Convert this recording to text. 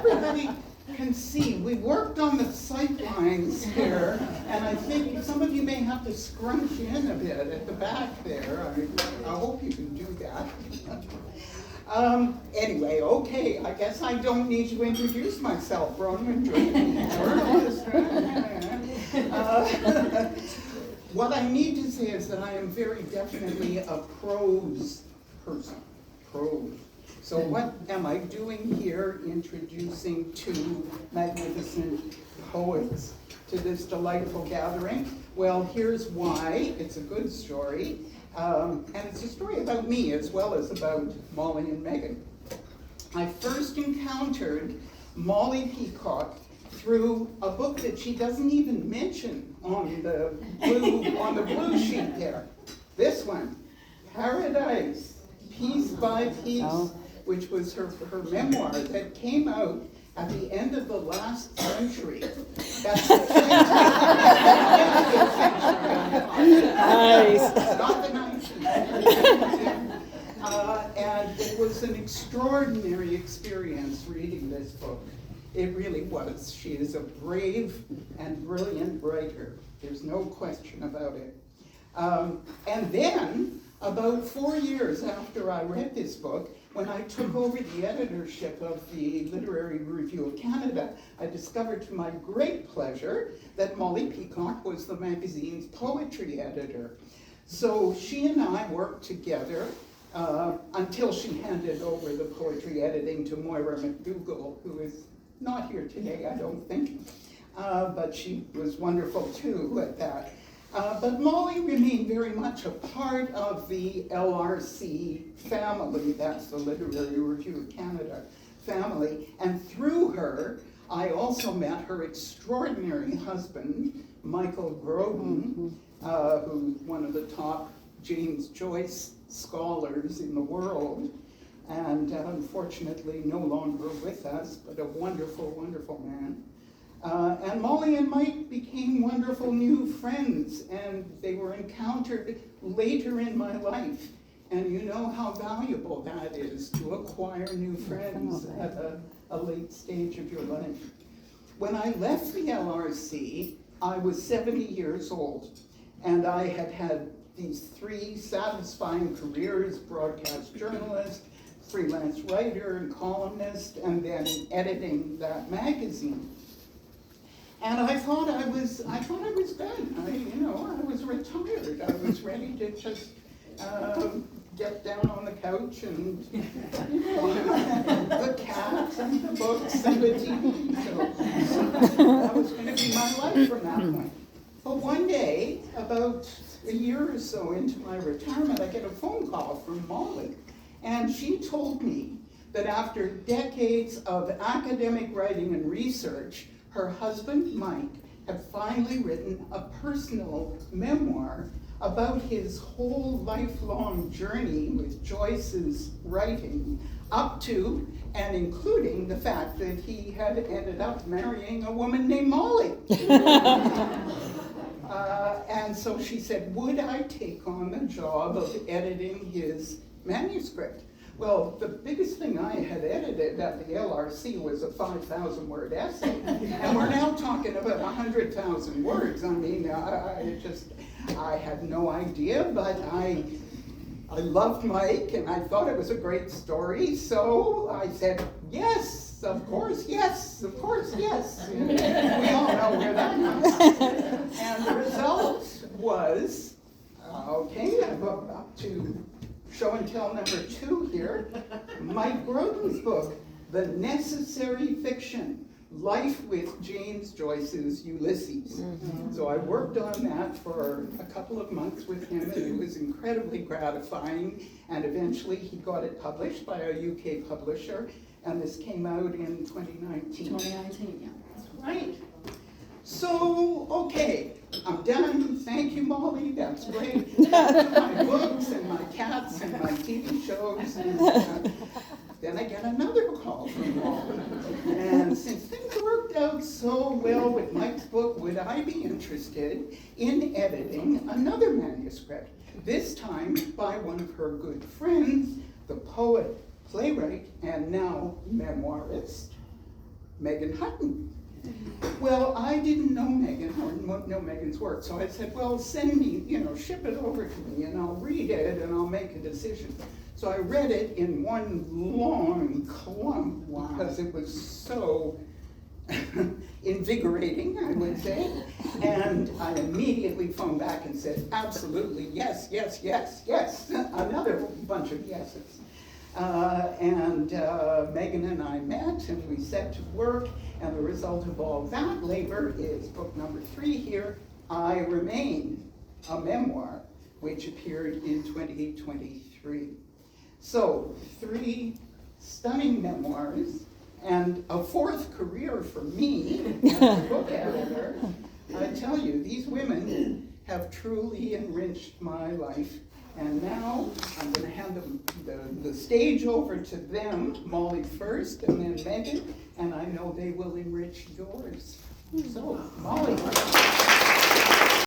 everybody can see, we worked on the sight lines here, and I think some of you may have to scrunch in a bit at the back there. I hope you can do that. Anyway, okay, I guess I don't need to introduce myself, Bronwyn Drainie, journalist. What I need to say is that I am very definitely a prose person, prose. So what am I doing here introducing two magnificent poets to this delightful gathering? Well, here's why. It's a good story. And it's a story about me as well as about Molly and Megan. I first encountered Molly Peacock through a book that she doesn't even mention on the blue sheet there. This one, Paradise, Piece by Piece, which was her memoir that came out at the end of the last century. That's the 20th century. Nice. Not the 19th. And it was an extraordinary experience reading this book. It really was. She is a brave and brilliant writer. There's no question about it. And then, about 4 years after I read this book, when I took over the editorship of the Literary Review of Canada, I discovered to my great pleasure that Molly Peacock was the magazine's poetry editor. So she and I worked together until she handed over the poetry editing to Moira McDougall, who is not here today, I don't think, but she was wonderful too at that. But Molly remained very much a part of the LRC family, that's the Literary Review of Canada family, and through her, I also met her extraordinary husband, Michael Groden, who's one of the top James Joyce scholars in the world, and unfortunately no longer with us, but a wonderful, wonderful man. And Molly and Mike became wonderful new friends, and they were encountered later in my life. And you know how valuable that is, to acquire new friends at a late stage of your life. When I left the LRC, I was 70 years old, and I had had these 3 satisfying careers: broadcast journalist, freelance writer and columnist, and then editing that magazine. And I thought I was done. I was retired. I was ready to just get down on the couch and, the cat and the books and the TV show. That was going to be my life from that point. But one day, about a year or so into my retirement, I get a phone call from Molly. And she told me that after decades of academic writing and research, her husband, Mike, had finally written a personal memoir about his whole lifelong journey with Joyce's writing, up to and including the fact that he had ended up marrying a woman named Molly. And so she said, would I take on the job of editing his manuscript? Well, the biggest thing I had edited at the LRC was a 5,000-word essay, and we're now talking about 100,000 words. I mean, I had no idea, but I loved Mike, and I thought it was a great story, so I said, yes, of course, yes, of course, yes. And we all know where that comes from. And the result was, okay, I'm up to show and tell number 2 here, Mike Groden's book, The Necessary Fiction, Life with James Joyce's Ulysses. So I worked on that for a couple of months with him, and it was incredibly gratifying, and eventually he got it published by a UK publisher, and this came out in 2019. 2019, yeah. That's right. So, okay, I'm done. Thank you, Molly. That's great. My books and my cats and my TV shows. And then I get another call from Molly. And since things worked out so well with Mike's book, would I be interested in editing another manuscript? This time by one of her good friends, the poet, playwright, and now memoirist, Megan Hutton. Well, I didn't know Megan or know Megan's work, so I said, well, send me, ship it over to me and I'll read it and I'll make a decision. So I read it in one long clump because it was so invigorating, I would say. And I immediately phoned back and said, absolutely, yes, yes, yes, yes. Another bunch of yeses. Megan and I met and we set to work, and the result of all that labor is book number 3 here, I Remain, a memoir, which appeared in 2023. So 3 stunning memoirs and a 4th career for me as a book editor. I tell you, these women have truly enriched my life. And now I'm going to hand the stage over to them, Molly first, and then Megan, and I know they will enrich yours. So, Molly.